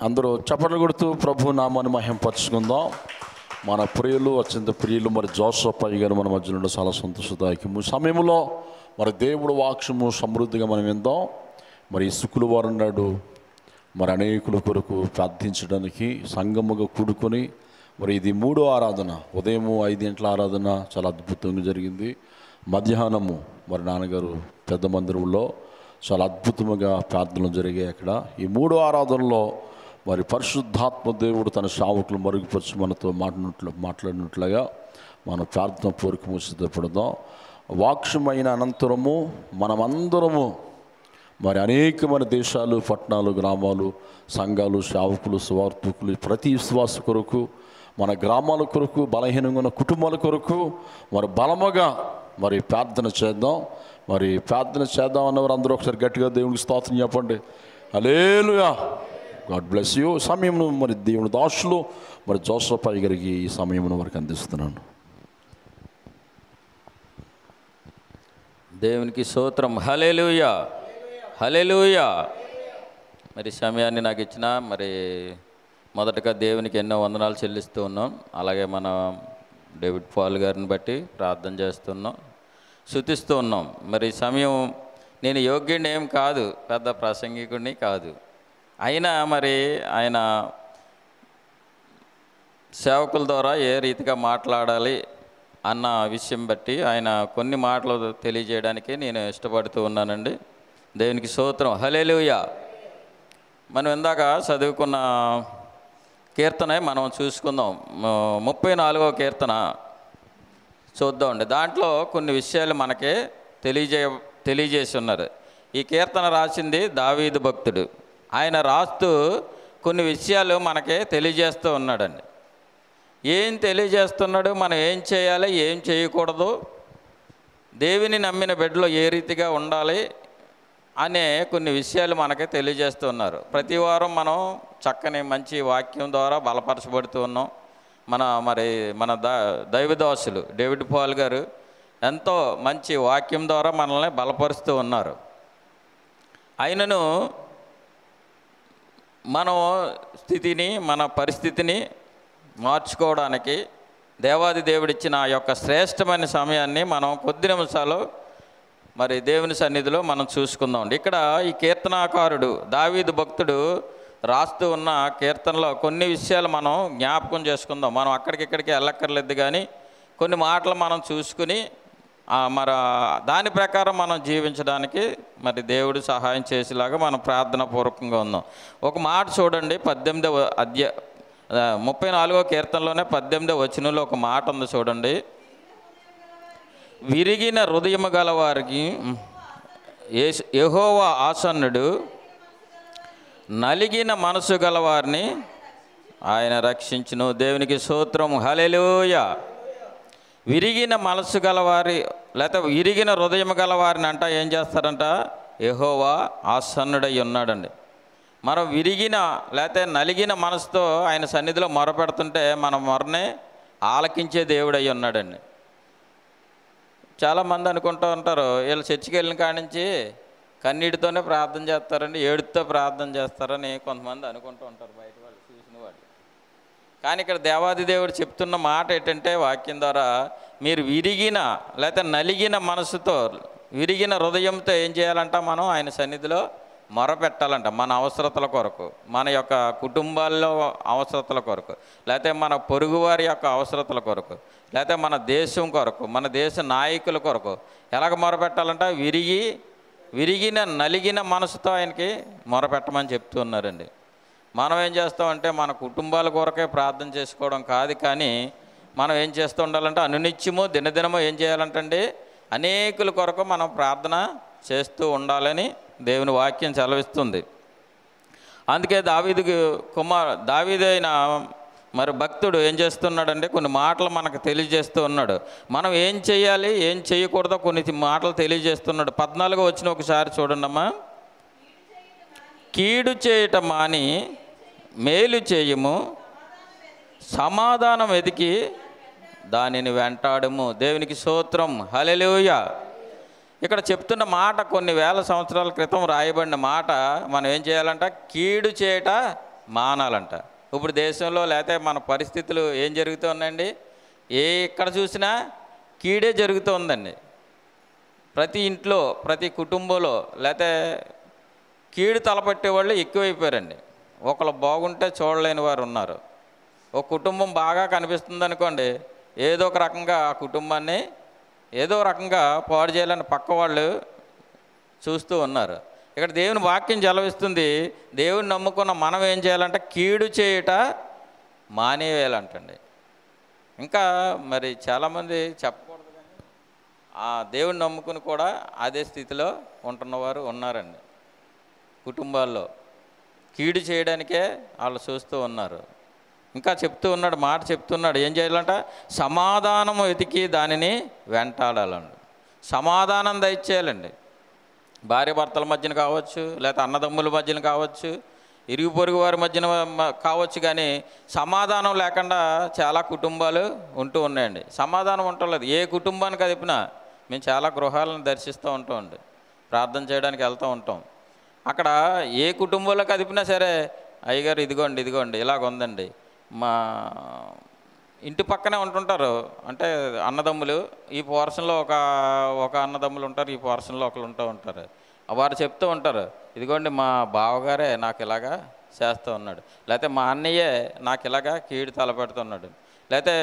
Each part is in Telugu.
అందరూ చప్పట్లు కొడుతూ ప్రభు నామాన్ని మహింపరచుకుందాం. మన ప్రియులు అత్యంత ప్రియులు మరి జోసఫ్ అయ్య గారు మన మధ్యలో ఉండే చాలా సంతోషదాయకము సమయంలో మరి దేవుడు వాక్యము సమృద్ధిగా మనం విందాం. మరి శుక్రవారం నాడు మరి అనేకుల కొరకు ప్రార్థించడానికి సంగముగా కూడుకొని మరి ఇది 3వ ఆరాధన. ఉదయం 5 గంటల ఆరాధన చాలా అద్భుతంగా జరిగింది. మధ్యాహ్నము మరి నాన్నగారు పెద్ద మందిరంలో చాలా అద్భుతముగా ప్రార్థనలు జరిగాయి. అక్కడ ఈ 3వ ఆరాధనలో మరి పరిశుద్ధాత్మ దేవుడు తన సేవకులు మరుగుపరిచి మనతో మాట్లాడినట్లుగా మనం ప్రార్థన పూర్వకము సిద్ధపడదాం. వాక్యమైన అనంతరము మనమందరము మరి అనేకమైన దేశాలు, పట్టణాలు, గ్రామాలు, సంఘాలు, సేవకులు, సువార్థకులు, ప్రతి విశ్వాస కొరకు, మన గ్రామాల కొరకు, బలహీనంగా ఉన్న కుటుంబాల కొరకు మరి బలముగా మరి ప్రార్థన చేద్దాం. మరి ప్రార్థన చేద్దాం అన్నవారు అందరూ ఒకసారి గట్టిగా దేవునికి స్తోత్రం చెప్పండి. హల్లెలూయా. God bless you. సమయం మరి దేవుని దాసులు మరి జోసఫ్ అయ్య గారికి ఈ సమయం వరకు అందిస్తున్నాను. దేవునికి స్తోత్రం. హల్లెలూయా, హల్లెలూయా. మరి సమయాన్ని నాకు ఇచ్చిన మరి మొదటగా దేవునికి ఎన్నో వందనాలు చెల్లిస్తూ ఉన్నాం. అలాగే మన డేవిడ్ పాల్ గారిని బట్టి ప్రార్థన చేస్తున్నాం, స్తుతిస్తూ ఉన్నాం. మరి సమయం నేను యోగ్యుడిని ఏం కాదు, పెద్ద ప్రసంగికుడిని కాదు. అయినా మరి ఆయన సేవకుల ద్వారా ఏ రీతిగా మాట్లాడాలి అన్న విషయం బట్టి ఆయన కొన్ని మాటలు తెలియజేయడానికి నేను ఇష్టపడుతూ ఉన్నానండి. దేవునికి స్తోత్రం. హల్లెలూయా. మనం ఇందాక చదువుకున్న కీర్తన మనం చూసుకుందాం. 34వ కీర్తన చూద్దామండి. దాంట్లో కొన్ని విషయాలు మనకి తెలియజేసి ఉన్నారు. ఈ కీర్తన రాసింది దావీదు భక్తుడు. ఆయన రాస్తూ కొన్ని విషయాలు మనకి తెలియజేస్తూ ఉన్నాడండి. ఏం తెలియజేస్తున్నాడు, మనం ఏం చేయాలి, ఏం చేయకూడదు, దేవుని నమ్మిన బిడ్డలో ఏ రీతిగా ఉండాలి అనే కొన్ని విషయాలు మనకి తెలియజేస్తూ ఉన్నారు. ప్రతి వారం మనం చక్కని మంచి వాక్యం ద్వారా బలపరచబడుతూ ఉన్నాం. మన దైవదాసులు డేవిడ్ పాల్ గారు ఎంతో మంచి వాక్యం ద్వారా మనల్ని బలపరుస్తూ ఉన్నారు. అయినను మనం స్థితిని, మన పరిస్థితిని మార్చుకోవడానికి దేవాది దేవుడిచ్చిన ఆ యొక్క శ్రేష్టమైన సమయాన్ని మనం కొద్ది నిమిషాలు మరి దేవుని సన్నిధిలో మనం చూసుకుందాం. ఇక్కడ ఈ కీర్తనాకారుడు దావీదు భక్తుడు రాస్తూ ఉన్న కీర్తనలో కొన్ని విషయాలు మనం జ్ఞాపకం చేసుకుందాం. మనం అక్కడికిక్కడికి వెళ్ళక్కర్లేదు, కానీ కొన్ని మాటలు మనం చూసుకుని మరి దాని ప్రకారం మనం జీవించడానికి మరి దేవుడు సహాయం చేసేలాగా మనం ప్రార్థన పూర్వకంగా ఉందాం. ఒక మాట చూడండి, 34వ కీర్తనలోనే 18వ వచనంలో ఒక మాట ఉంది చూడండి. విరిగిన హృదయము గల వారికి యెహోవా ఆసన్నుడు, నలిగిన మనసు గల వారిని ఆయన రక్షించును. దేవునికి స్తోత్రం. హల్లెలూయా. విరిగిన మనసు గలవారి లేకపోతే విరిగిన హృదయం గలవారిని అంట ఏం చేస్తారంట, యెహోవా ఆసన్నుడై ఉన్నాడండి. మనం విరిగిన లేకపోతే నలిగిన మనసుతో ఆయన సన్నిధిలో మొరపెడుతుంటే మన మొరనే ఆలకించే దేవుడై ఉన్నాడండి. చాలామంది అనుకుంటూ ఉంటారు, వీళ్ళు చర్చికి వెళ్ళిన కాడి నుంచి కన్నీటితోనే ప్రార్థన చేస్తారండి, ఏడుతో ప్రార్థన చేస్తారని కొంతమంది అనుకుంటూ ఉంటారు, బయట వాళ్ళు చూసిన వాళ్ళు. కానీ ఇక్కడ దేవాది దేవుడు చెప్తున్న మాట ఏంటంటే వాక్యం ద్వారా, మీరు విరిగిన లేకపోతే నలిగిన మనసుతో, విరిగిన హృదయంతో ఏం చేయాలంట, మనం ఆయన సన్నిధిలో మొరపెట్టాలంట. మన అవసరతల కొరకు, మన యొక్క కుటుంబాల్లో అవసరతల కొరకు, లేకపోతే మన పొరుగువారి యొక్క అవసరతల కొరకు, లేకపోతే మన దేశం కొరకు, మన దేశ నాయకుల కొరకు ఎలాగ మొరపెట్టాలంట, విరిగిన నలిగిన మనసుతో ఆయనకి మొరపెట్టమని చెప్తూ ఉన్నారండి. మనం ఏం చేస్తామంటే మన కుటుంబాల కొరకే ప్రార్థన చేసుకోవడం కాదు, కానీ మనం ఏం చేస్తూ ఉండాలంటే అనునిత్యము దినదినము ఏం చేయాలంటండి, అనేకుల కొరకు మనం ప్రార్థన చేస్తూ ఉండాలని దేవుని వాక్యం సెలవిస్తుంది. అందుకే దావీదైన మరి భక్తుడు ఏం చేస్తున్నాడంటే కొన్ని మాటలు మనకు తెలియజేస్తూ ఉన్నాడు. మనం ఏం చేయాలి, ఏం చేయకూడదో కొన్ని మాటలు తెలియజేస్తున్నాడు. 14వ వచనం ఒకసారి చూడండమ్మా. కీడు చేయటం మాని మేలు చేయము, సమాధానం వెతికి దానిని వెంటాడము. దేవునికి స్తోత్రం. హల్లెలూయా. ఇక్కడ చెప్తున్న మాట కొన్ని వేల సంవత్సరాల క్రితం రాయబడిన మాట. మనం ఏం చేయాలంట, కీడు చేయట మానాలంట. ఇప్పుడు దేశంలో లేకపోతే మన పరిస్థితులు ఏం జరుగుతున్నాయండి? ఎక్కడ చూసినా కీడే జరుగుతుందండి. ప్రతి ఇంట్లో, ప్రతి కుటుంబంలో లేకపోతే కీడు తలపట్టే వాళ్ళు ఎక్కువైపోయారండి. ఒకళ్ళు బాగుంటే చూడలేని వారు ఉన్నారు. ఒక కుటుంబం బాగా కనిపిస్తుంది అనుకోండి, ఏదో ఒక రకంగా ఆ కుటుంబాన్ని ఏదో రకంగా పాడు చేయాలని పక్క వాళ్ళు చూస్తూ ఉన్నారు. ఇక్కడ దేవుని వాక్యం జలవిస్తుంది, దేవుని నమ్ముకున్న మనం ఏం చేయాలంటే కీడు చేయుట మానేయాలంటండి. ఇంకా మరి చాలామంది చెప్పకూడదు కానీ ఆ దేవుని నమ్ముకుని కూడా అదే స్థితిలో ఉంటున్నవారు ఉన్నారండి. కుటుంబాల్లో కీడు చేయడానికే వాళ్ళు చూస్తూ ఉన్నారు. ఇంకా చెప్తూ ఉన్నాడు, మాట చెప్తున్నాడు, ఏం చేయాలంట? సమాధానం వెతికి దానిని వెంటాడాలండి. సమాధానం దయచేయాలండి. భార్య భర్తల మధ్యన కావచ్చు, లేకపోతే అన్నదమ్ముల మధ్యన కావచ్చు, ఇరుగు పొరుగు వారి మధ్యన కావచ్చు, కానీ సమాధానం లేకుండా చాలా కుటుంబాలు ఉంటూ ఉన్నాయండి. సమాధానం ఉండలేదు. ఏ కుటుంబానికి అదిపినా మేము చాలా గృహాలను దర్శిస్తూ ఉంటామండి, ప్రార్థన చేయడానికి వెళ్తూ ఉంటాం. అక్కడ ఏ కుటుంబంలోకి అదిపినా సరే, అయ్యగారు ఇదిగోండి ఇలాగ ఉందండి, మా ఇంటి పక్కనే ఉంటుంటారు. అంటే అన్నదమ్ములు, ఈ పోర్షన్లో ఒక అన్నదమ్ములు ఉంటారు, ఈ పోర్షన్లో ఒకరు ఉంటారు. వారు చెప్తూ ఉంటారు, ఇదిగోండి మా బావగారే నాకు ఇలాగా చేస్తూ ఉన్నాడు, లేకపోతే మా అన్నయ్యే నాకు ఇలాగా కీడు తలపెడుతున్నాడు, లేకపోతే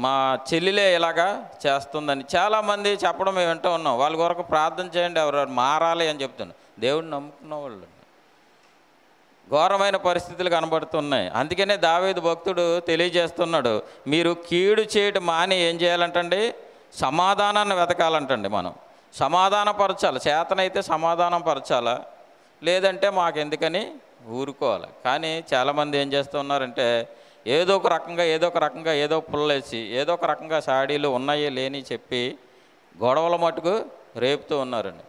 మా చెల్లిలే ఇలాగా చేస్తుందని చాలామంది చెప్పడం మేము వింటూ ఉన్నాం. వాళ్ళ కొరకు ప్రార్థన చేయండి, ఎవరు మారాలి అని చెప్తున్నాను. దేవుడిని నమ్ముకున్న వాళ్ళు ఘోరమైన పరిస్థితులు కనబడుతున్నాయి. అందుకనే దావీదు భక్తుడు తెలియజేస్తున్నాడు, మీరు కీడు చేయడం మాని ఏం చేయాలంటండి? సమాధానాన్ని వెతకాలంటండి. మనం సమాధానపరచాలి. చేతనైతే సమాధానం పరచాలా, లేదంటే మాకెందుకని ఊరుకోవాలి. కానీ చాలామంది ఏం చేస్తున్నారంటే ఏదో ఒక రకంగా ఏదో పుల్లేసి ఏదో ఒక రకంగా సాడీలు ఉన్నాయే లేని చెప్పి గొడవల మటుకు రేపుతూ ఉన్నారండి.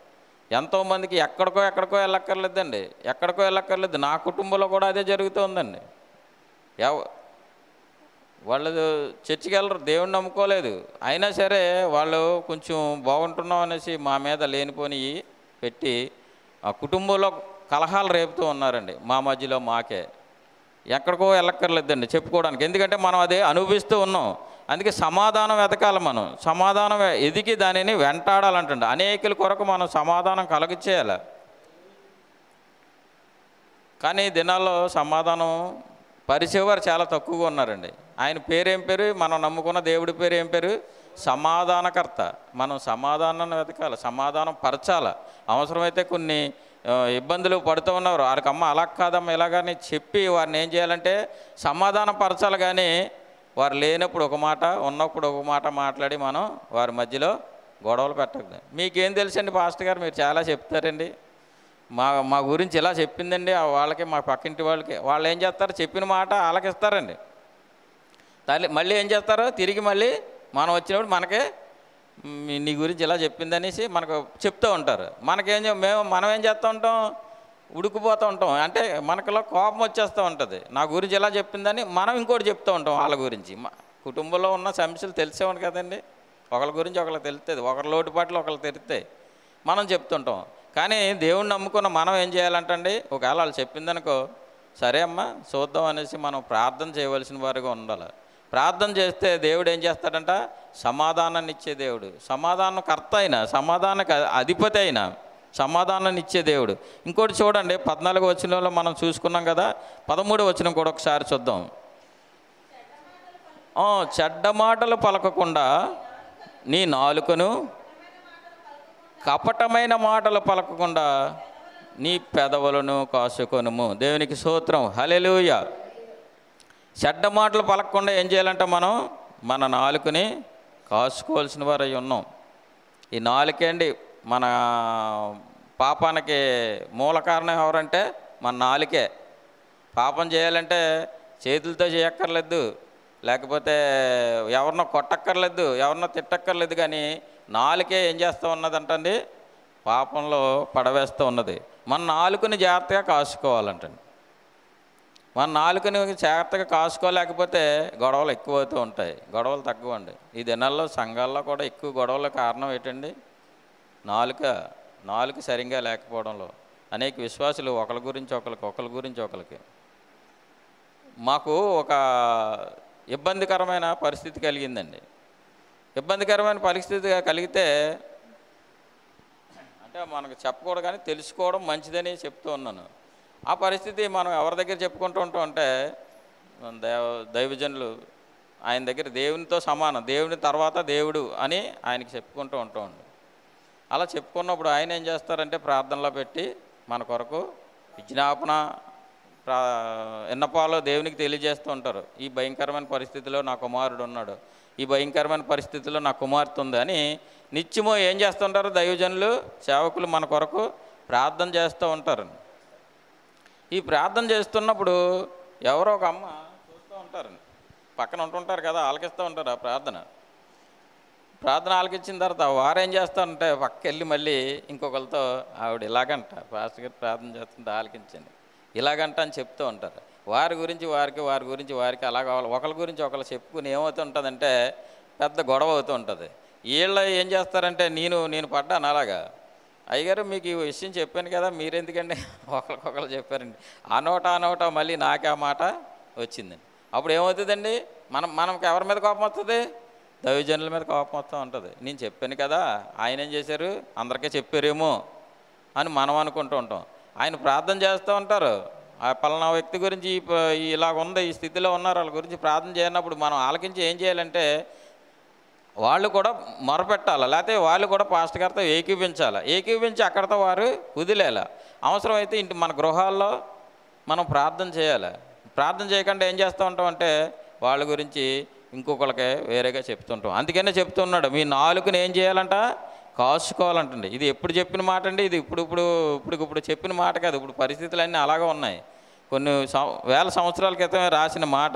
ఎంతోమందికి ఎక్కడికో వెళ్ళక్కర్లేదండి, వెళ్ళక్కర్లేదు. నా కుటుంబంలో కూడా అదే జరుగుతుందండి. వాళ్ళు చర్చికి వెళ్ళరు, దేవుణ్ణి నమ్ముకోలేదు, అయినా సరే వాళ్ళు కొంచెం బాగుంటున్నాం అనేసి మా మీద లేనిపోని పెట్టి ఆ కుటుంబంలో కలహాలు రేపుతూ ఉన్నారండి. మా మధ్యలో మాకే ఎక్కడికో వెళ్ళక్కర్లేదండి చెప్పుకోవడానికి, ఎందుకంటే మనం అదే అనుభవిస్తూ ఉన్నాం. అందుకే సమాధానం వెతకాలి. మనం సమాధానం ఎదిగి దానిని వెంటాడాలంటండి. అనేకుల కొరకు మనం సమాధానం కలగచేయాలి. కానీ దినాల్లో సమాధానం పరిచేవారు చాలా తక్కువగా ఉన్నారండి. ఆయన పేరేం పేరు? మనం నమ్ముకున్న దేవుడి పేరు ఏం పేరు? సమాధానకర్త. మనం సమాధానాన్ని వెతకాలి, సమాధానం పరచాలి. అవసరమైతే కొన్ని ఇబ్బందులు పడుతూ ఉన్నారు, వారికి అమ్మ అలా కాదమ్మ ఇలాగని చెప్పి వారిని ఏం చేయాలంటే సమాధానం పరచాలి. కానీ వారు లేనప్పుడు ఒక మాట, ఉన్నప్పుడు ఒక మాట మాట్లాడి మనం వారి మధ్యలో గొడవలు పెట్టకూడదు. మీకేం తెలుసండి పాస్టర్ గారు, మీరు చాలా చెప్తారండి, మా గురించి ఇలా చెప్పిందండి వాళ్ళకి, మా పక్కింటి వాళ్ళకి. వాళ్ళు ఏం చేస్తారు? చెప్పిన మాట ఆలకిస్తారండి. మళ్ళీ ఏం చేస్తారు? తిరిగి మళ్ళీ మనం వచ్చినప్పుడు మనకే నీ గురించి ఇలా చెప్పిందనేసి మనకు చెప్తూ ఉంటారు. మనం ఏం చేస్తూ ఉంటాం? ఉడికిపోతూ ఉంటాం. అంటే మనకులో కోపం వచ్చేస్తూ ఉంటుంది. నా గురించి ఎలా చెప్పిందని మనం ఇంకోటి చెప్తూ ఉంటాం వాళ్ళ గురించి. కుటుంబంలో ఉన్న సమస్యలు తెలిసేవాడు కదండి, ఒకరి గురించి ఒకరికి తెలుస్తుంది, ఒకరి లోటుపాట్లు ఒకరికి తెలుస్తాయి, మనం చెప్తుంటాం. కానీ దేవుణ్ణి నమ్ముకున్న మనం ఏం చేయాలంటండి? ఒకవేళ వాళ్ళు చెప్పిందనుకో, సరే అమ్మా చూద్దాం అనేసి మనం ప్రార్థన చేయవలసిన వారిగా ఉండాలి. ప్రార్థన చేస్తే దేవుడు ఏం చేస్తాడంట? సమాధానాన్ని ఇచ్చే దేవుడు, సమాధానకర్త అయినా, సమాధానకు అధిపతి అయినా సమాధానాన్ని ఇచ్చే దేవుడు. ఇంకోటి చూడండి, 14వ వచనంలో మనం చూసుకున్నాం కదా, 13వ వచనం కూడా ఒకసారి చూద్దాం. చెడ్డ మాటలు పలకకుండా నీ నాలుకను, కపటమైన మాటలు పలకకుండా నీ పెదవులను కాసుకొనుము. దేవునికి స్తోత్రం, హల్లెలూయా. చెడ్డ మాటలు పలకకుండా ఏం చేయాలంటే మనం మన నాలుకని కాసుకోవాల్సిన వారు అయి ఉన్నాం. ఈ నాలుకే అండి మన పాపానికి మూల కారణం ఎవరంటే మన నాలుకే. పాపం చేయాలంటే చేతులతో చేయక్కర్లేదు, లేకపోతే ఎవరినో కొట్టక్కర్లేదు, ఎవరినో తిట్టక్కర్లేదు, కానీ నాలుకే ఏం చేస్తూ ఉన్నదంటండి? పాపంలో పడవేస్తూ ఉన్నది. మన నాలుకని జాగ్రత్తగా కాసుకోవాలంటండి. మన నాలుకని జాగ్రత్తగా కాసుకోలేకపోతే గొడవలు ఎక్కువ అవుతూ ఉంటాయి, గొడవలు తక్కువండి. ఈ దినాల్లో సంఘాల్లో కూడా ఎక్కువ గొడవల కారణం ఏంటండి? నాలుక సరిగ్గా లేకపోవడంలో. అనేక విశ్వాసులు ఒకరి గురించి ఒకరికి మాకు ఒక ఇబ్బందికరమైన పరిస్థితి కలిగిందండి. ఇబ్బందికరమైన పరిస్థితి కలిగితే అంటే మనకు చెప్పకూడదు కానీ తెలుసుకోవడం మంచిదని చెప్తూ ఉన్నాను. ఆ పరిస్థితి మనం ఎవరి దగ్గర చెప్పుకుంటూ ఉంటాం అంటే దైవజనులు ఆయన దగ్గర దేవునితో సమానం, దేవుని తర్వాత దేవుడు అని ఆయనకి చెప్పుకుంటూ ఉంటాం. అలా చెప్పుకున్నప్పుడు ఆయన ఏం చేస్తారంటే ప్రార్థనలో పెట్టి మన కొరకు విజ్ఞాపన విన్నపాలు దేవునికి తెలియజేస్తూ ఉంటారు. ఈ భయంకరమైన పరిస్థితిలో నా కుమారుడు ఉన్నాడు, ఈ భయంకరమైన పరిస్థితిలో నా కుమార్తె ఉంది అని నిత్యము ఏం చేస్తుంటారు దైవజనులు సేవకులు మన కొరకు ప్రార్థన చేస్తూ ఉంటారు. ఈ ప్రార్థన చేస్తున్నప్పుడు ఎవరో ఒక అమ్మ చూస్తూ ఉంటారు, పక్కన ఉంటుంటారు కదా, ఆలకిస్తూ ఉంటారు. ఆ ప్రార్థన ఆలకించిన తర్వాత వారు ఏం చేస్తారంటే పక్కకి వెళ్ళి మళ్ళీ ఇంకొకరితో ఆవిడ ఇలాగంట పాస్టర్ గారు ప్రార్థన చేస్తుంటే ఆలకించండి ఇలాగంట అని చెప్తూ ఉంటారు. వారి గురించి వారికి అలా కావాలి. ఒకరి గురించి ఒకరు చెప్పుకుని ఏమవుతుంటుందంటే పెద్ద గొడవ అవుతూ ఉంటుంది. వీళ్ళు ఏం చేస్తారంటే నేను పడ్డాను అలాగా, అయ్యగారు మీకు ఈ విషయం చెప్పాను కదా, మీరెందుకండి ఒకరికొకరు చెప్పారండి. ఆ నోట మళ్ళీ నాకే ఆ మాట వచ్చిందండి. అప్పుడు ఏమవుతుందండి, మనకి ఎవరి మీద కోపం వస్తుంది? దైవజనుల మీద కోపం వస్తూ ఉంటుంది. నేను చెప్పాను కదా, ఆయన ఏం చేశారు, అందరికీ చెప్పారేమో అని మనం అనుకుంటూ ఉంటాం. ఆయన ప్రార్థన చేస్తూ ఉంటారు, ఆ పలానా వ్యక్తి గురించి ఇలాగ ఉంది, ఈ స్థితిలో ఉన్నారు, వాళ్ళ గురించి ప్రార్థన చేయనప్పుడు మనం ఆలకించి ఏం చేయాలంటే వాళ్ళు కూడా మొరపెట్టాలి, లేకపోతే వాళ్ళు కూడా పాస్టర్ గారితో ఏకీపించి అక్కడితో వారు వదిలేలా. అవసరమైతే మన గృహాల్లో మనం ప్రార్థన చేయాలి. ప్రార్థన చేయకుండా ఏం చేస్తూ ఉంటామంటే వాళ్ళ గురించి ఇంకొకరికి వేరేగా చెప్తుంటాం. అందుకనే చెప్తున్నాడు, మీ నాలుకను ఏం చేయాలంట, కాసుకోవాలంటండి. ఇది ఎప్పుడు చెప్పిన మాట అండి, ఇది ఇప్పుడు చెప్పిన మాట కాదు. ఇప్పుడు పరిస్థితులన్నీ అలాగే ఉన్నాయి. కొన్ని వేల సంవత్సరాల క్రితమే రాసిన మాట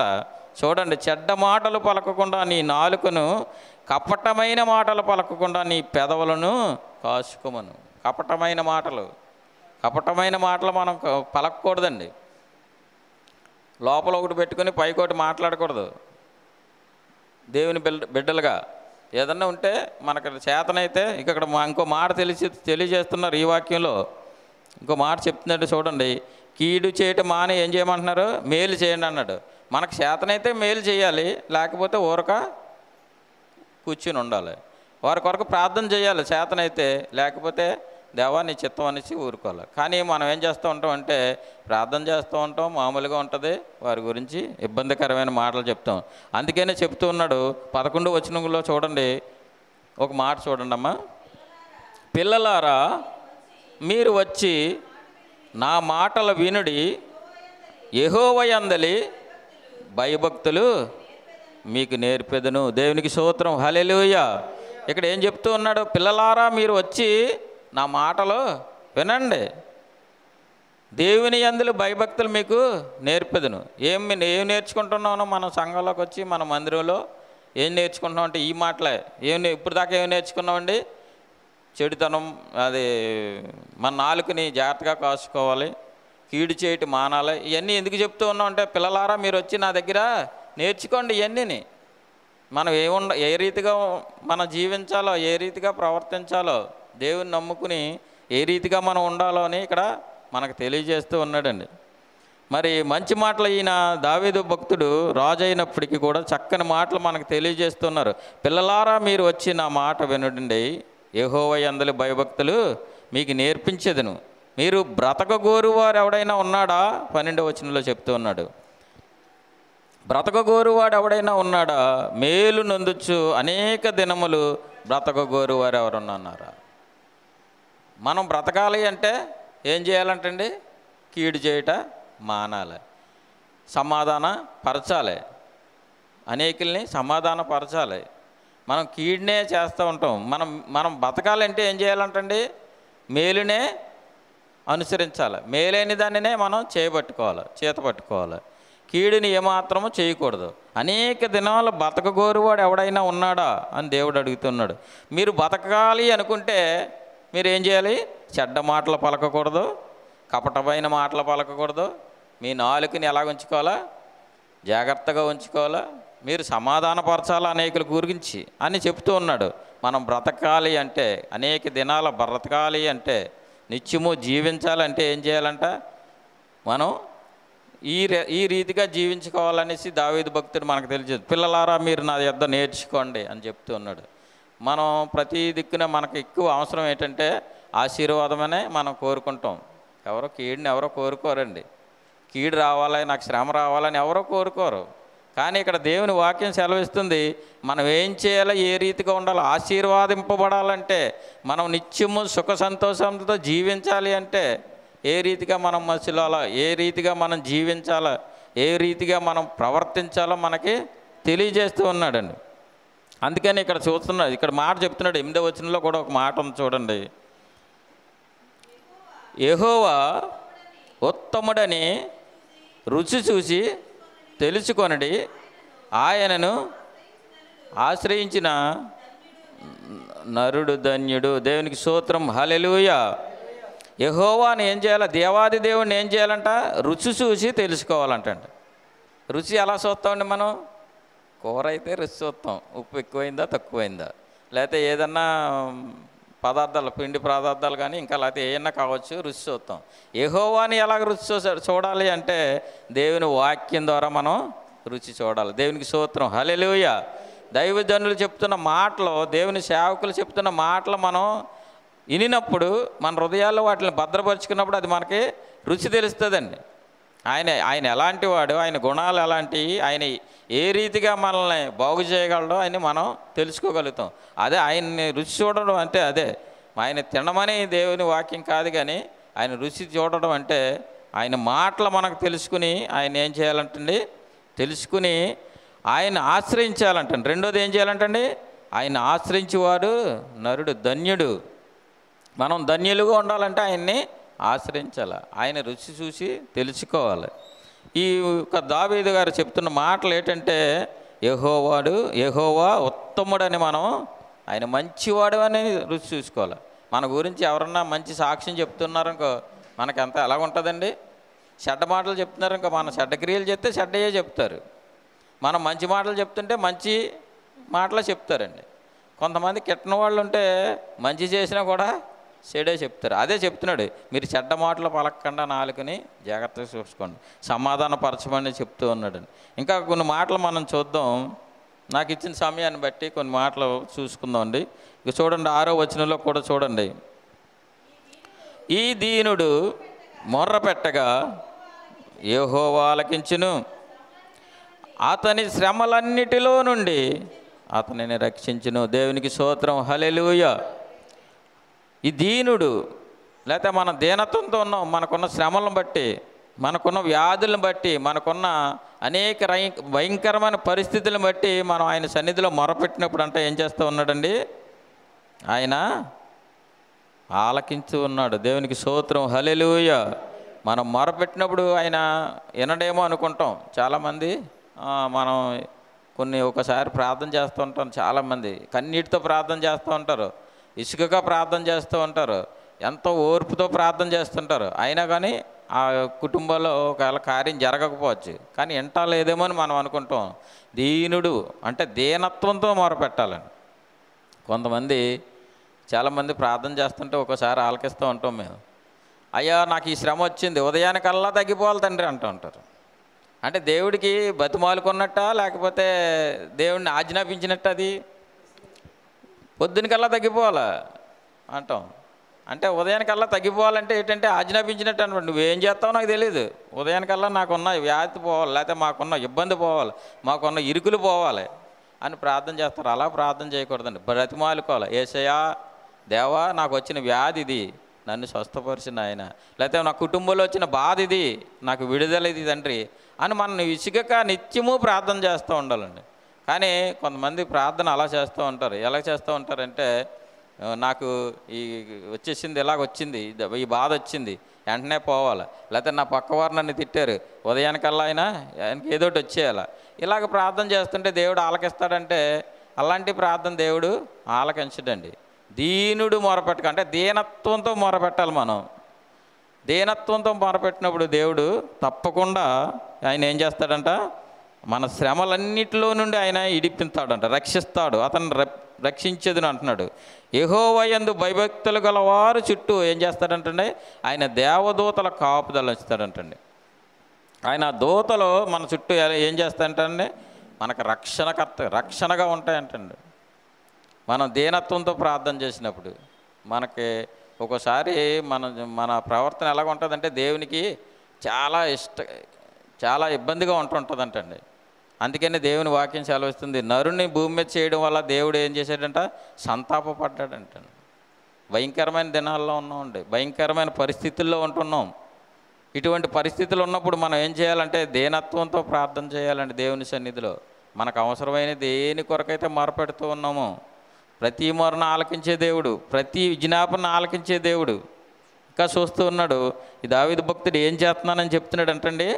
చూడండి. చెడ్డ మాటలు పలకకుండా నీ నాలుకను, కపటమైన మాటలు పలకకుండా నీ పెదవులను కాసుకోమను. కపటమైన మాటలు మనం పలకకూడదండి. లోపల ఒకటి పెట్టుకుని పైకోటి మాట్లాడకూడదు. దేవుని బిడ్డలుగా ఏదన్నా ఉంటే మనకు చేతనైతే ఇక్కడ ఇంకో మాట తెలియజేస్తున్నారు ఈ వాక్యంలో. ఇంకో మాట చెప్తున్నట్టు చూడండి, కీడు చేయటం మాని ఏం చేయమంటున్నారు, మేలు చేయండి అన్నాడు. మనకు చేతనైతే మేలు చేయాలి, లేకపోతే ఊరక కూర్చుని ఉండాలి. వారి కొరకు ప్రార్థన చేయాలి చేతనైతే, లేకపోతే దేవా నీ చిత్తం అనేసి ఊరుకోవాలి. కానీ మనం ఏం చేస్తూ ఉంటాం అంటే ప్రార్థన చేస్తూ ఉంటాం, మామూలుగా ఉంటుంది, వారి గురించి ఇబ్బందికరమైన మాటలు చెప్తాం. అందుకనే చెప్తూ ఉన్నాడు 11వ వచనంలో చూడండి, ఒక మాట చూడండి అమ్మా. పిల్లలారా మీరు వచ్చి నా మాటల వినుడి, యెహోవా యందలి భయభక్తులు మీకు నేర్పెదను. దేవునికి స్తోత్రం, హల్లెలూయా. ఇక్కడ ఏం చెప్తూ ఉన్నాడు, పిల్లలారా మీరు వచ్చి నా మాటలు వినండి, దేవుని యందలి భయభక్తులు మీకు నేర్పెదను. ఏం నేర్చుకుంటున్నాను మనం సంఘంలోకి వచ్చి మన మందిరంలో ఏం నేర్చుకుంటున్నాం అంటే ఈ మాటలే. ఇప్పుడు దాకా ఏం నేర్చుకున్నామండి, చెడుతనం, అది మన నాలుకని జాగ్రత్తగా కాసుకోవాలి, కీడు చేయటం మానాలి. ఇవన్నీ ఎందుకు చెప్తూ ఉన్నాం అంటే పిల్లలారా మీరు వచ్చి నా దగ్గర నేర్చుకోండి. ఇవన్నీని మనం ఏ రీతిగా మనం జీవించాలో, ఏ రీతిగా ప్రవర్తించాలో, దేవుని నమ్ముకుని ఏ రీతిగా మనం ఉండాలో అని ఇక్కడ మనకు తెలియజేస్తూ ఉన్నాడండి. మరి మంచి మాటలు ఈయన దావీదు భక్తుడు రాజు అయినప్పటికీ కూడా చక్కని మాటలు మనకు తెలియజేస్తున్నారు. పిల్లలారా మీరు వచ్చి నా మాట వినుడండి, యెహోవా యందలి భయభక్తులు మీకు నేర్పించేదను. మీరు బ్రతకగోరువారు ఎవడైనా ఉన్నాడా, 12వ వచనంలో చెప్తూ ఉన్నాడు. బ్రతకగోరువాడు ఎవడైనా ఉన్నాడా, మేలు నొందుచు అనేక దినములు బ్రతకగోరువారు ఎవరన్నా ఉన్నారా? మనం బ్రతకాలి అంటే ఏం చేయాలంటండి, కీడు చేయట మానాలి, సమాధాన పరచాలి, అనేకుల్ని సమాధాన పరచాలి. మనం కీడునే చేస్తూ ఉంటాం. మనం బతకాలంటే ఏం చేయాలంటండి, మేలునే అనుసరించాలి, మేలైన దానినే మనం చేత పట్టుకోవాలి, కీడుని ఏమాత్రము చేయకూడదు. అనేక దినాలు బతకగోరువాడు ఎవడైనా ఉన్నాడా అని దేవుడు అడుగుతున్నాడు. మీరు బతకాలి అనుకుంటే మీరు ఏం చేయాలి, చెడ్డ మాటలు పలకకూడదు, కపటమైన మాటలు పలకకూడదు, మీ నాలుకని ఎలా ఉంచుకోవాలా, జాగ్రత్తగా ఉంచుకోవాలా, మీరు సమాధానపరచాలా అనేకుల గురించి అని చెప్తూ ఉన్నాడు. మనం బ్రతకాలి అంటే, అనేక దినాల బ్రతకాలి అంటే, నిత్యము జీవించాలంటే ఏం చేయాలంట, మనం ఈ రీతిగా జీవించుకోవాలనేసి దావీదు భక్తుడు మనకు తెలియదు. పిల్లలారా మీరు నా యొద్ద నేర్చుకోండి అని చెప్తూ ఉన్నాడు. మనం ప్రతి దిక్కున మనకు ఎక్కువ అవసరం ఏంటంటే ఆశీర్వాదమనే మనం కోరుకుంటాం. ఎవరో కీడుని ఎవరో కోరుకోరండి. కీడు రావాలని, నాకు శ్రమ రావాలని ఎవరో కోరుకోరు. కానీ ఇక్కడ దేవుని వాక్యం సెలవిస్తుంది, మనం ఏం చేయాలో, ఏ రీతిగా ఉండాలో, ఆశీర్వాదింపబడాలంటే, మనం నిత్యము సుఖ సంతోషంతో జీవించాలి అంటే ఏ రీతిగా మనం మనుషులలో, ఏ రీతిగా మనం జీవించాలో, ఏ రీతిగా మనం ప్రవర్తించాలో మనకి తెలియజేస్తూ ఉన్నాడండి. అందుకని ఇక్కడ చూస్తున్నాడు, ఇక్కడ మాట చెప్తున్నాడు. 8వ వచనంలో కూడా ఒక మాట ఉంది చూడండి. యెహోవా ఉత్తముడని రుచి చూసి తెలుసుకొనడి, ఆయనను ఆశ్రయించిన నరుడు ధన్యుడు. దేవునికి స్తోత్రం, హల్లెలూయా. యెహోవాని ఏం చేయాలి? దేవాది దేవుడిని ఏం చేయాలంట? రుచి చూసి తెలుసుకోవాలంటండి. రుచి ఎలా చూస్తామండి మనం? కూర అయితే రుచి చూస్తాం, ఉప్పు ఎక్కువైందా తక్కువైందా, లేకపోతే ఏదన్నా పదార్థాలు, పిండి పదార్థాలు కానీ ఇంకా లేకపోతే ఏమన్నా కావచ్చు, రుచి చూస్తాం. యెహోవాని ఎలాగ రుచి చూడాలి అంటే దేవుని వాక్యం ద్వారా మనం రుచి చూడాలి. దేవునికి స్తోత్రం, హల్లెలూయా. దైవజనులు చెప్తున్న మాటలు, దేవుని సేవకులు చెప్తున్న మాటలు మనం వినినప్పుడు మన హృదయాల్లో వాటిని భద్రపరుచుకున్నప్పుడు అది మనకి రుచి తెలుస్తుందండి. ఆయన ఎలాంటి వాడు, ఆయన గుణాలు ఎలాంటివి, ఆయన ఏ రీతిగా మనల్ని బాగు చేయగలడో అని మనం తెలుసుకోగలుగుతాం. అదే ఆయన్ని రుచి చూడడం అంటే అదే. ఆయన తినమని దేవుని వాక్యం కాదు, కానీ ఆయన రుచి చూడడం అంటే ఆయన మాటలు మనకు తెలుసుకుని ఆయన ఏం చేయాలంటండి? తెలుసుకుని ఆయన ఆశ్రయించాలంటండి. రెండోది ఏం చేయాలంటండి? ఆయన ఆశ్రయించేవాడు నరుడు ధన్యుడు. మనం ధన్యులుగా ఉండాలంటే ఆయన్ని ఆశ్రయించాలి, ఆయన రుచి చూసి తెలుసుకోవాలి. ఈ యొక్క దావీదు గారు చెప్తున్న మాటలు ఏంటంటే, యెహోవా ఉత్తముడని, మనం ఆయన మంచివాడు అని రుచి చూసుకోవాలి. మన గురించి ఎవరన్నా మంచి సాక్ష్యం చెప్తున్నారనుకో మనకంత ఎలాగ ఉంటుందండి? చెడ్డ మాటలు చెప్తున్నారనుకో, మన చెడ్డ క్రియలు చెప్తే చెడ్డయే చెప్తారు. మనం మంచి మాటలు చెప్తుంటే మంచి మాటలు చెప్తారండి. కొంతమంది కిట్టన వాళ్ళు ఉంటే మంచి చేసినా కూడా చెడే చెప్తారు. అదే చెప్తున్నాడు, మీరు చెడ్డ మాటలు పలకకుండా నాలుకని జాగ్రత్తగా చూసుకోండి, సమాధానపరచమని చెప్తూ ఉన్నాడండి. ఇంకా కొన్ని మాటలు మనం చూద్దాం. నాకు ఇచ్చిన సమయాన్ని బట్టి కొన్ని మాటలు చూసుకుందామండి. ఇక చూడండి, 6వ వచనంలో కూడా చూడండి. ఈ దీనుడు మొర్ర పెట్టగా యెహోవా ఆలకించును, అతని శ్రమలన్నిటిలో నుండి అతనిని రక్షించును. దేవునికి స్తోత్రం, హల్లెలూయా. ఈ దీనుడు, లేకపోతే మన దీనత్వంతో ఉన్నాం, మనకున్న శ్రమలను బట్టి, మనకున్న వ్యాధులను బట్టి, మనకున్న అనేక భయంకరమైన పరిస్థితులను బట్టి మనం ఆయన సన్నిధిలో మొరపెట్టినప్పుడు అంటే ఏం చేస్తూ ఉన్నాడండి? ఆయన ఆలకించు ఉన్నాడు. దేవునికి స్తోత్రం, హల్లెలూయా. మనం మొరపెట్టినప్పుడు ఆయన వినడేమో అనుకుంటాం. చాలామంది మనం ఒకసారి ప్రార్థన చేస్తూ ఉంటాం. చాలామంది కన్నీటితో ప్రార్థన చేస్తూ ఉంటారు, ఇసుకగా ప్రార్థన చేస్తూ ఉంటారు, ఎంతో ఓర్పుతో ప్రార్థన చేస్తుంటారు. అయినా కానీ ఆ కుటుంబంలో ఒకవేళ కార్యం జరగకపోవచ్చు, కానీ ఎంటా లేదేమో అని మనం అనుకుంటాం. దీనుడు అంటే దీనత్వంతో మొరపెట్టాలని. కొంతమంది చాలామంది ప్రార్థన చేస్తుంటే ఒకసారి ఆలకిస్తూ ఉంటాం మేము, అయ్యా నాకు ఈ శ్రమ వచ్చింది, ఉదయానికల్లా తగ్గిపోవాలి తండ్రి అంటూ ఉంటారు. అంటే దేవుడికి బతిమాలుకున్నట్ట, లేకపోతే దేవుడిని ఆజ్ఞాపించినట్టు? అది పొద్దునికల్లా తగ్గిపోవాలా అంటాం. అంటే ఉదయానికల్లా తగ్గిపోవాలంటే ఏంటంటే ఆజ్ఞాపించినట్టు అనమాట. నువ్వేం చేస్తావో నాకు తెలియదు, ఉదయానికల్లా నాకున్న వ్యాధి పోవాలి, లేకపోతే మాకున్న ఇబ్బంది పోవాలి, మాకున్న ఇరుకులు పోవాలి అని ప్రార్థన చేస్తారు. అలా ప్రార్థన చేయకూడదండి, బ్రతిమాలుకోవాలి. యేసయ్యా దేవా నాకు వచ్చిన వ్యాధి ఇది, నన్ను స్వస్థపరిచిన ఆయన, లేకపోతే నా కుటుంబంలో వచ్చిన బాధ ఇది, నాకు విడుదల ఇది తండ్రి అని మనం ఇసుకక నిత్యము ప్రార్థన చేస్తూ ఉండాలండి. కానీ కొంతమంది ప్రార్థన అలా చేస్తూ ఉంటారు. ఎలా చేస్తూ ఉంటారంటే, నాకు ఈ వచ్చేసింది, ఇలాగొచ్చింది, ఈ బాధ వచ్చింది, వెంటనే పోవాలి, లేకపోతే నా పక్కవారు నన్ను తిట్టారు, ఉదయానికల్లా అయినా ఆయనకి ఏదోటి వచ్చేయాల, ఇలాగ ప్రార్థన చేస్తుంటే దేవుడు ఆలకిస్తాడంటే అలాంటి ప్రార్థన దేవుడు ఆలకించడండి. దీనుడు మొరపెట్టక అంటే దీనత్వంతో మొరపెట్టాలి. మనం దీనత్వంతో మొరపెట్టినప్పుడు దేవుడు తప్పకుండా ఆయన ఏం చేస్తాడంట? మన శ్రమలన్నిటిలో నుండి ఆయన ఇడిపిస్తాడంట, రక్షిస్తాడు, అతను రక్షించేదని అంటున్నాడు. యెహోవా యందు భయభక్తులు గలవారు చుట్టూ ఏం చేస్తాడంటండి? ఆయన దేవదూతల కాపుదల ఇస్తాడంటండి. ఆయన దూతలు మన చుట్టూ ఏం చేస్తాయంటే మనకు రక్షణగా ఉంటాయంటండి. మనం దీనత్వంతో ప్రార్థన చేసినప్పుడు మనకి ఒక్కోసారి మన ప్రవర్తన ఎలాగ ఉంటుందంటే దేవునికి చాలా ఇబ్బందిగా ఉంటుందంటండి. అందుకని దేవుని వాక్యం సెలవిస్తుంది, నరుని భూమి మీద చేయడం వల్ల దేవుడు ఏం చేశాడంట, సంతాపపడ్డాడంటండి. భయంకరమైన దినాల్లో ఉన్నామండి, భయంకరమైన పరిస్థితుల్లో ఉంటున్నాం. ఇటువంటి పరిస్థితులు ఉన్నప్పుడు మనం ఏం చేయాలంటే దీనత్వంతో ప్రార్థన చేయాలండి. దేవుని సన్నిధిలో మనకు అవసరమైన దేని కొరకైతే మొరపెడుతూ ఉన్నామో ప్రతి మొరను ఆలకించే దేవుడు, ప్రతి విజ్ఞాపన ఆలకించే దేవుడు. ఇంకా చూస్తూ ఉన్నాడు, ఈ దావీదు భక్తుడు ఏం చేస్తున్నానని చెప్తున్నాడు అంటండి.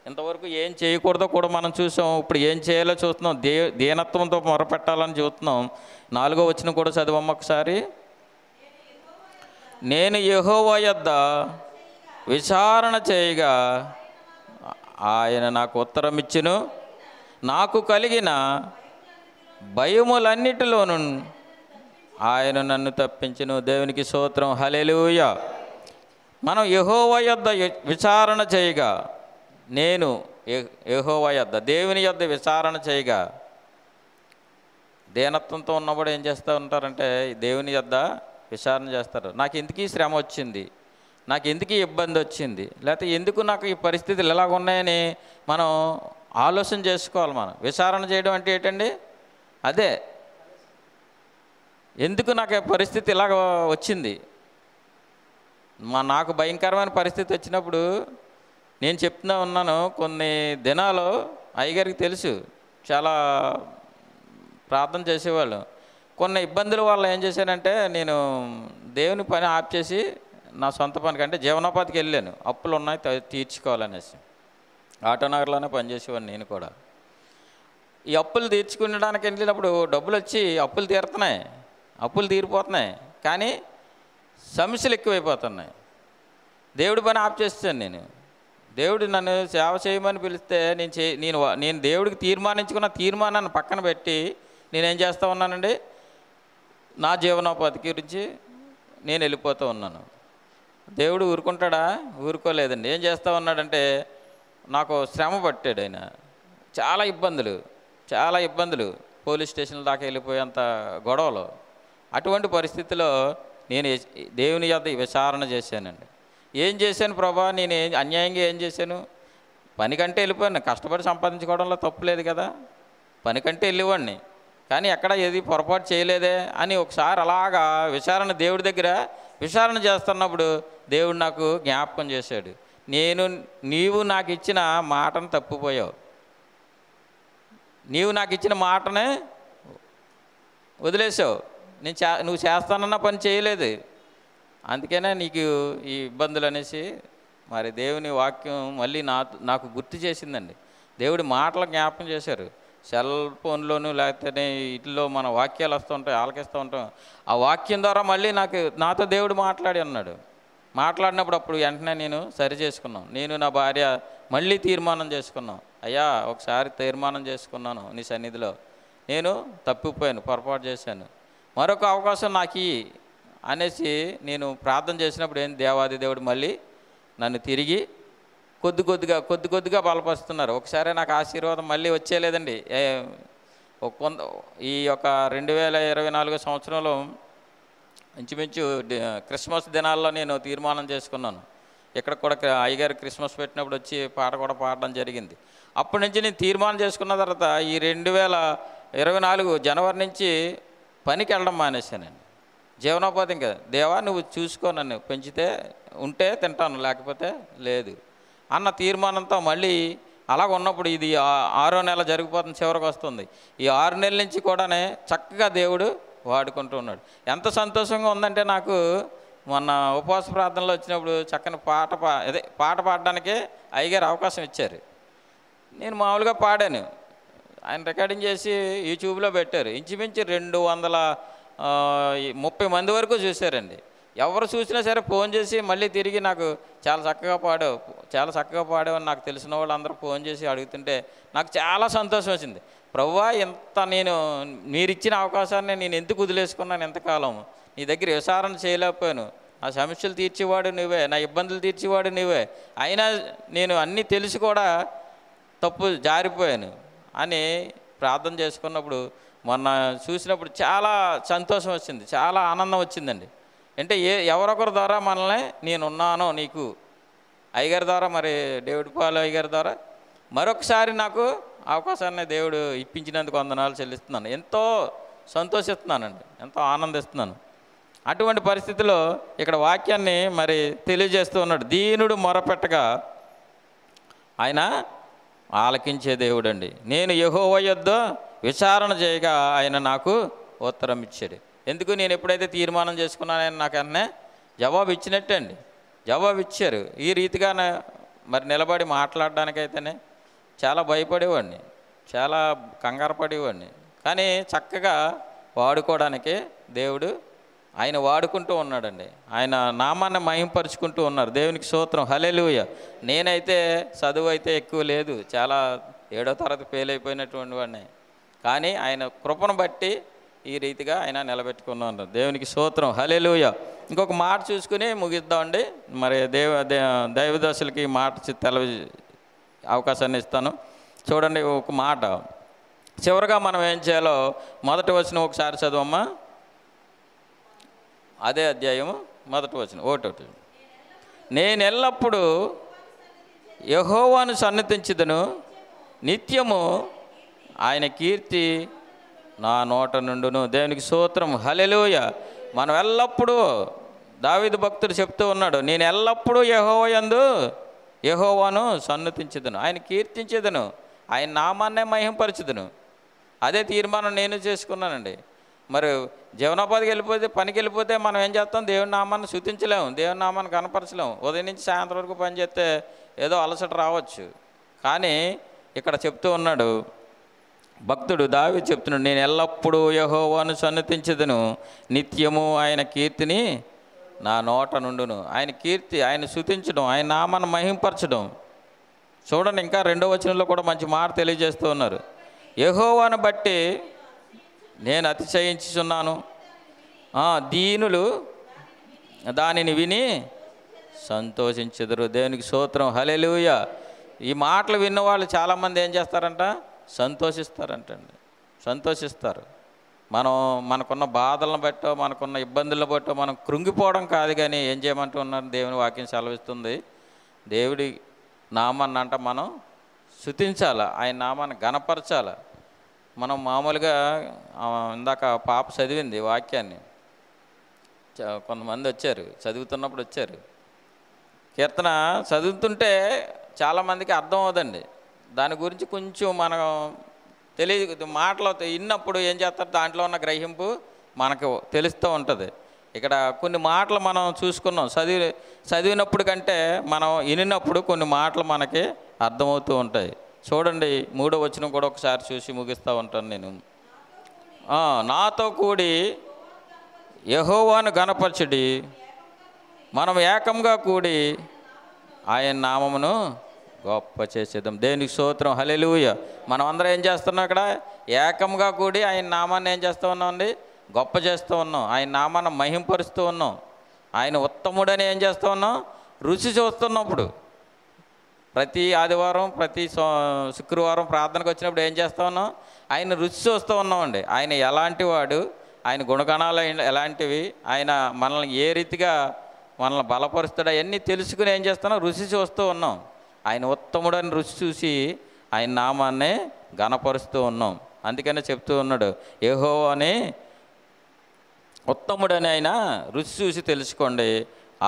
ఇంతవరకు ఏం చేయకూడదో కూడా మనం చూసాం, ఇప్పుడు ఏం చేయాలో చూస్తున్నాం. దీనత్వంతో మొరపెట్టాలని చూస్తున్నాం. 4వ వచనం కూడా చదివమ్మ ఒకసారి. నేను యెహోవా యొద్ద విచారణ చేయగా ఆయన నాకు ఉత్తరం ఇచ్చును, నాకు కలిగిన భయములన్నిటిలోనూ ఆయన నన్ను తప్పించును. దేవునికి స్తోత్రం, హల్లెలూయా. మనం యెహోవా యొద్ద విచారణ చేయగా, నేను యెహోవా యొద్ద దేవుని యొద్ద విచారణ చేయగా, దీనత్వంతో ఉన్నప్పుడు ఏం చేస్తూ ఉంటారంటే దేవుని యొద్ద విచారణ చేస్తారు. నాకు ఎందుకు ఈ శ్రమ వచ్చింది, నాకు ఎందుకు ఈ ఇబ్బంది వచ్చింది, లేకపోతే ఎందుకు నాకు ఈ పరిస్థితులు ఎలాగ ఉన్నాయని మనం ఆలోచన చేసుకోవాలి. మనం విచారణ చేయడం అంటే ఏంటండి, అదే ఎందుకు నాకు ఈ పరిస్థితి ఇలాగ వచ్చింది. నాకు భయంకరమైన పరిస్థితి వచ్చినప్పుడు నేను చెప్తున్నా ఉన్నాను, కొన్ని దినాలు అయ్యగారికి తెలుసు, చాలా ప్రార్థన చేసేవాళ్ళు. కొన్ని ఇబ్బందుల వల్ల ఏం చేశానంటే నేను దేవుని పని ఆప్ చేసి నా సొంత పనికి అంటే జీవనోపాధికి వెళ్ళాను. అప్పులు ఉన్నాయి తీర్చుకోవాలనేసి. ఆటోనగర్లోనే పనిచేసేవాడిని నేను కూడా. ఈ అప్పులు తీర్చుకునడానికి వెళ్ళినప్పుడు డబ్బులు వచ్చి అప్పులు తీరుతున్నాయి, అప్పులు తీరిపోతున్నాయి, కానీ సమస్యలు ఎక్కువైపోతున్నాయి. దేవుడి పని ఆప్ చేస్తాను నేను. దేవుడు నన్ను సేవ చేయమని పిలిస్తే నేను దేవుడికి తీర్మానించుకున్న తీర్మానాన్ని పక్కన పెట్టి నేనేం చేస్తూ ఉన్నానండి, నా జీవనోపాధి గురించి నేను వెళ్ళిపోతూ ఉన్నాను. దేవుడు ఊరుకుంటాడా? ఊరుకోలేదండి. ఏం చేస్తూ ఉన్నాడంటే నాకు శ్రమ పట్టాడు ఆయన. చాలా ఇబ్బందులు, పోలీస్ స్టేషన్ల దాకా వెళ్ళిపోయేంత గొడవలు. అటువంటి పరిస్థితిలో నేను దేవుని యొద్ద విచారణ చేశానండి. ఏం చేశాను ప్రభా, నేను అన్యాయంగా ఏం చేశాను? పనికంటే వెళ్ళిపోయాను, కష్టపడి సంపాదించుకోవడంలో తప్పులేదు కదా, పనికంటే వెళ్ళేవాడిని, కానీ ఎక్కడ ఏది పొరపాటు చేయలేదే అని ఒకసారి అలాగా దేవుడి దగ్గర విచారణ చేస్తున్నప్పుడు దేవుడు నాకు జ్ఞాపకం చేశాడు. నీవు నాకు ఇచ్చిన మాటను తప్పిపోయావు, నీవు నాకు ఇచ్చిన మాటనే వదిలేసావు, నువ్వు చేస్తానన్న పని చేయలేదు, అందుకనే నీకు ఈ ఇబ్బందులు అనేసి. మరి దేవుని వాక్యం మళ్ళీ నాకు గుర్తు చేసిందండి. దేవుడి మాటలు జ్ఞాపకం చేశారు. సెల్ ఫోన్లోనూ లేకపోతే ఇట్లో మన వాక్యాలు వస్తూ ఉంటాయి, ఆలకిస్తూ ఉంటాం. ఆ వాక్యం ద్వారా మళ్ళీ నాతో దేవుడు మాట్లాడి అన్నాడు. మాట్లాడినప్పుడు అప్పుడు వెంటనే నేను సరి చేసుకున్నాను. నేను నా భార్య మళ్ళీ తీర్మానం చేసుకున్నాం. అయ్యా ఒకసారి తీర్మానం చేసుకున్నాను నీ సన్నిధిలో, నేను తప్పిపోయాను, పొరపాటు చేశాను, మరొక అవకాశం నాకు అనేసి నేను ప్రార్థన చేసినప్పుడు దేవాది దేవుడు మళ్ళీ నన్ను తిరిగి కొద్ది కొద్దిగా బలపరుస్తున్నారు. ఒకసారి నాకు ఆశీర్వాదం మళ్ళీ వచ్చేలేదండి. ఈ యొక్క 2024 సంవత్సరంలో ఇంచుమించు క్రిస్మస్ దినాల్లో నేను తీర్మానం చేసుకున్నాను. ఇక్కడ కూడా అయ్యగారు క్రిస్మస్ పెట్టినప్పుడు వచ్చి పాట కూడా పాడడం జరిగింది. అప్పటి నుంచి నేను తీర్మానం చేసుకున్న తర్వాత ఈ 2024 జనవరి నుంచి పనికి వెళ్ళడం మానేశానండి. జీవనోపాధి ఇంకా దేవా నువ్వు చూసుకో, నన్ను పెంచితే ఉంటే తింటాను, లేకపోతే లేదు అన్న తీర్మానంతో మళ్ళీ అలాగ ఉన్నప్పుడు ఇది 6వ నెల జరిగిపోతుంది, చివరికి వస్తుంది. ఈ 6 నెలల నుంచి కూడానే చక్కగా దేవుడు వాడుకుంటూ ఉన్నాడు. ఎంత సంతోషంగా ఉందంటే నాకు మొన్న ఉపవాస ప్రార్థనలో వచ్చినప్పుడు చక్కని పాట పాడడానికే అయ్యగారు అవకాశం ఇచ్చారు. నేను మామూలుగా పాడాను, ఆయన రికార్డింగ్ చేసి యూట్యూబ్లో పెట్టారు. ఇంచుమించు 230 మంది వరకు చూశారండి. ఎవరు చూసినా సరే ఫోన్ చేసి మళ్ళీ తిరిగి నాకు చాలా చక్కగా పాడావు అని నాకు తెలిసిన వాళ్ళు అందరూ ఫోన్ చేసి అడుగుతుంటే నాకు చాలా సంతోషం వచ్చింది. ప్రభువా ఎంత మీరు ఇచ్చిన అవకాశాన్ని నేను ఎందుకు వదిలేసుకున్నాను, ఎంతకాలం నీ దగ్గర విచారణ చేయలేకపోయాను, ఆ సమస్యలు తీర్చేవాడు నువ్వే, నా ఇబ్బందులు తీర్చేవాడు నువ్వే, అయినా నేను అన్నీ తెలిసి కూడా తప్పు జారిపోయాను అని ప్రార్థన చేసుకున్నప్పుడు మొన్న చూసినప్పుడు చాలా సంతోషం వచ్చింది, చాలా ఆనందం వచ్చిందండి. అంటే ఎవరొకరి ద్వారా మనల్ని నేనున్నాను నీకు అయ్యగారి ద్వారా, మరి డేవిడ్ పాల్ అయ్యగారి ద్వారా మరొకసారి నాకు అవకాశాన్ని దేవుడు ఇప్పించినందుకు వందనాలు చెల్లిస్తున్నాను. ఎంతో సంతోషిస్తున్నానండి, ఎంతో ఆనందిస్తున్నాను. అటువంటి పరిస్థితిలో ఇక్కడ వాక్యాన్ని మరి తెలియజేస్తూ ఉన్నాడు. దీనుడు మొరపెట్టగా ఆయన ఆలకించే దేవుడు అండి. నేను యెహోవా యొద్ద విచారణ చేయగా ఆయన నాకు ఉత్తరం ఇచ్చాడు. ఎందుకు? నేను ఎప్పుడైతే తీర్మానం చేసుకున్నాను ఆయన నాకు అన్నే జవాబు ఇచ్చినట్టే అండి, జవాబు ఇచ్చారు. ఈ రీతిగా మరి నిలబడి మాట్లాడడానికైతేనే చాలా భయపడేవాడిని, చాలా కంగారు పడేవాడిని. కానీ చక్కగా వాడుకోవడానికి దేవుడు ఆయన వాడుకుంటూ ఉన్నాడండి. ఆయన నామాన్ని మహింపరుచుకుంటూ ఉన్నారు. దేవునికి స్తోత్రం, హల్లెలూయా. నేనైతే చదువు అయితే ఎక్కువ లేదు, చాలా 7వ తరగతి ఫెయిల్ అయిపోయినటువంటి వాడిని. కానీ ఆయన కృపను బట్టి ఈ రీతిగా ఆయన నిలబెట్టుకున్నాను. దేవునికి స్తోత్రం, హల్లెలూయా. ఇంకొక మాట చూసుకుని ముగిద్దామండి. మరి దైవదర్శులకి ఈ మాట అవకాశాన్ని ఇస్తాను. చూడండి ఒక మాట. చివరిగా మనం ఏం చేయాలో మొదటి వచనం ఒకసారి చదవమ్మా. అదే అధ్యాయము మొదటి వచనం 1. నేను ఎల్లప్పుడూ యెహోవాను సన్నిధించుదును, నిత్యము ఆయన కీర్తి నా నోట నుండును. దేవునికి స్తోత్రం, హల్లెలూయా. మనం ఎల్లప్పుడూ, దావీదు భక్తుడు చెప్తూ ఉన్నాడు, నేను ఎల్లప్పుడూ యెహోవాను సన్నిధించుదును, ఆయన కీర్తించేదను, ఆయన నామాన్నే మహింపరచుదును. అదే తీర్మానం నేను చేసుకున్నానండి. మరి జీవనోపాధికి వెళ్ళిపోతే, పనికి వెళ్ళిపోతే మనం ఏం చేస్తాం? దేవుని నామాన్ని స్తుతించలేము, దేవుని నామాన్ని కనపరచలేము. ఉదయం నుంచి సాయంత్రం వరకు పని చేస్తే ఏదో అలసట రావచ్చు. కానీ ఇక్కడ చెప్తూ ఉన్నాడు భక్తుడు దావీదు చెప్తున్నాడు, నేను ఎల్లప్పుడూ యెహోవాను సన్నిధించుదును, నిత్యము ఆయన కీర్తిని నా నోట నుండును. ఆయన కీర్తి, ఆయన స్తుతించడం, ఆయన నామాన్ని మహింపరచడం. చూడండి, ఇంకా 2వ వచనంలో కూడా మంచి మాట తెలియజేస్తూ ఉన్నారు. యెహోవాను బట్టి నేను అతిశయించుచున్నాను, దీనులు దానిని విని సంతోషించెదరు. దేవునికి స్తోత్రం, హల్లెలూయా. ఈ మాటలు విన్నవాళ్ళు చాలామంది ఏం చేస్తారంట? సంతోషిస్తారంటండి, సంతోషిస్తారు. మనకున్న బాధలను బట్టో, మనకున్న ఇబ్బందులను బట్టో మనం కృంగిపోవడం కాదు. కానీ ఏం చేయమంటూ ఉన్నారు? దేవుని వాక్యం సెలవిస్తుంది, దేవుడి నామాన్ని అంట మనం స్తుతించాలి, ఆయన నామాన్ని గణపరచాలి. మనం మామూలుగా ఇందాక పాప చదివింది వాక్యాన్ని, కొంతమంది వచ్చారు, చదువుతున్నప్పుడు వచ్చారు. కీర్తన చదువుతుంటే చాలామందికి అర్థం అవుదండి. దాని గురించి కొంచెం మనం తెలియదు, మాటలు విన్నప్పుడు ఏం చేస్తారు, దాంట్లో ఉన్న గ్రహింపు మనకు తెలుస్తూ ఉంటుంది. ఇక్కడ కొన్ని మాటలు మనం చూసుకున్నాం, చదివినప్పుడు కంటే మనం వినినప్పుడు కొన్ని మాటలు మనకి అర్థమవుతూ ఉంటాయి. చూడండి 3వ వచనం కూడా ఒకసారి చూసి ముగిస్తూ ఉంటాను నేను. నాతో కూడి యెహోవాను గణపరచుడి, మనం ఏకంగా కూడి ఆయన నామమును గొప్ప చేసేద్దాం. దేవునికి స్తోత్రం, హల్లెలూయా. మనం అందరం ఏం చేస్తున్నాం? ఇక్కడ ఏకంగా కూడి ఆయన నామాన్ని ఏం చేస్తూ ఉన్నాం అండి? గొప్ప చేస్తూ ఉన్నాం, ఆయన నామాన్ని మహింపరుస్తూ ఉన్నాం. ఆయన ఉత్తముడని ఏం చేస్తూ ఉన్నాం? రుచి చూస్తున్నప్పుడు ప్రతి ఆదివారం, ప్రతి శుక్రవారం ప్రార్థనకు వచ్చినప్పుడు ఏం చేస్తూ ఉన్నాం? ఆయన రుచి చూస్తూ ఉన్నామండి. ఆయన ఎలాంటి వాడు, ఆయన గుణగణాలు ఎలాంటివి, ఆయన మనల్ని ఏ రీతిగా మనల్ని బలపరుస్తాడు, అవన్నీ తెలుసుకుని ఏం చేస్తున్నాం? రుచి చూస్తూ ఉన్నాం. ఆయన ఉత్తముడని రుచి చూసి ఆయన నామాన్నే గణపరుస్తూ ఉన్నాం. అందుకనే చెప్తూ ఉన్నాడు, యెహోవాని ఉత్తముడని ఆయన రుచి చూసి తెలుసుకోండి,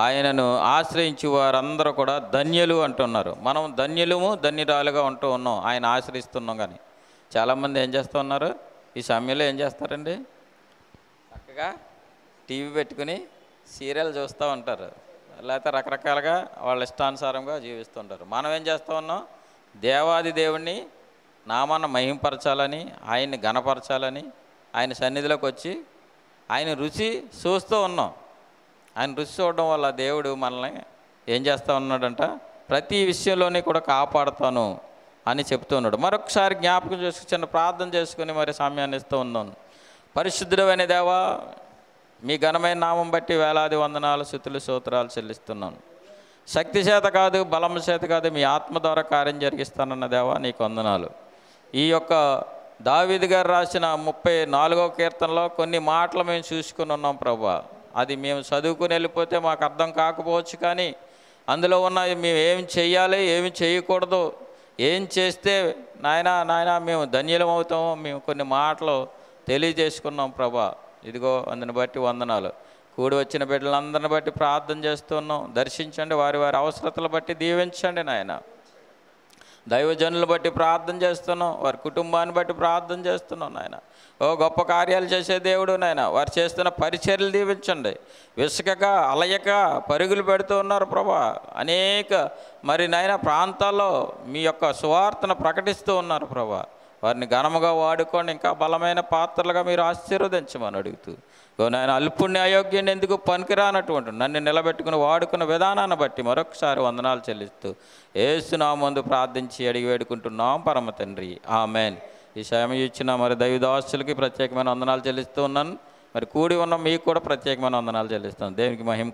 ఆయనను ఆశ్రయించి వారందరూ కూడా ధన్యులు అంటున్నారు. మనం ధన్యులము, ధన్యురాలుగా ఉంటూ ఉన్నాం, ఆయన ఆశ్రయిస్తున్నాం. కానీ చాలామంది ఏం చేస్తూ ఉన్నారు? ఈ సమయంలో ఏం చేస్తారండి? చక్కగా టీవీ పెట్టుకుని సీరియల్ చూస్తూ ఉంటారు, లేకపోతే రకరకాలుగా వాళ్ళ ఇష్టానుసారంగా జీవిస్తుంటారు. మనం ఏం చేస్తూ ఉన్నాం? దేవాది దేవుణ్ణి నామాన్ని మహింపరచాలని, ఆయన్ని గణపరచాలని ఆయన సన్నిధిలోకి వచ్చి ఆయన రుచి చూస్తూ ఉన్నాం. ఆయన రుచి చూడడం వల్ల దేవుడు మనల్ని ఏం చేస్తూ ఉన్నాడంట? ప్రతి విషయంలోనే కూడా కాపాడుతాను అని చెప్తూ ఉన్నాడు. మరొకసారి జ్ఞాపకం చేసుకుని చిన్న ప్రార్థన చేసుకుని మరి సమయాన్ని ఇస్తూ ఉన్నాను. పరిశుద్ధుడైన దేవా, మీ ఘనమైన నామం బట్టి వేలాది వందనాలు, స్తుతులు, స్తోత్రాలు చెల్లిస్తున్నాను. శక్తి చేత కాదు, బలం చేత కాదు, మీ ఆత్మ ద్వారా కార్యం జరిగిస్తానన్న దేవా నీకు వందనాలు. ఈ యొక్క దావీదు గారు రాసిన 34వ కీర్తనలో కొన్ని మాటలు మేము చూసుకుని ఉన్నాం ప్రభా. అది మేము చదువుకుని వెళ్ళిపోతే మాకు అర్థం కాకపోవచ్చు, కానీ అందులో ఉన్న మేము ఏం చెయ్యాలి, ఏమి చేయకూడదు, ఏం చేస్తే నాయనా మేము ధన్యులం అవుతామో మేము కొన్ని మాటలు తెలియజేసుకున్నాం ప్రభా. ఇదిగో అందుని బట్టి వందనాలు. కూడి వచ్చిన బిడ్డలందరిని బట్టి ప్రార్థన చేస్తున్నాం. దర్శించండి, వారి వారి అవసరతలు బట్టి దీవించండి నాయన. దైవజనులు బట్టి ప్రార్థన చేస్తున్నాం, వారి కుటుంబాన్ని బట్టి ప్రార్థన చేస్తున్నాం నాయన. ఓ గొప్ప కార్యాలు చేసే దేవుడు నాయన, వారు చేస్తున్న పరిచర్యలు దీవించండి. విసుకక అలయక పరుగులు పెడుతూ ఉన్నారు ప్రభా. అనేక మరి నాయన ప్రాంతాల్లో మీ యొక్క సువార్తను ప్రకటిస్తూ ఉన్నారు ప్రభా. వారిని ఘనముగా వాడుకోండి, ఇంకా బలమైన పాత్రలుగా మీరు ఆశీర్వదించమని అడుగుతూ, నాయన అల్పుణ్ణి అయోగ్యుని ఎందుకు పనికిరానటువంటి నన్ను నిలబెట్టుకుని వాడుకున్న విధానాన్ని బట్టి మరొకసారి వందనాలు చెల్లిస్తూ యేసు నామమున ప్రార్థించి అడిగి వేడుకుంటున్నాం పరమ తండ్రి, ఆమెన్. ఈ సమయం ఇచ్చిన మరి దైవదాసులకి ప్రత్యేకమైన వందనాలు చెల్లిస్తూ ఉన్నాను. మరి కూడి ఉన్న మీకు కూడా ప్రత్యేకమైన వందనాలు చెల్లిస్తాను. దేవునికి మహిమ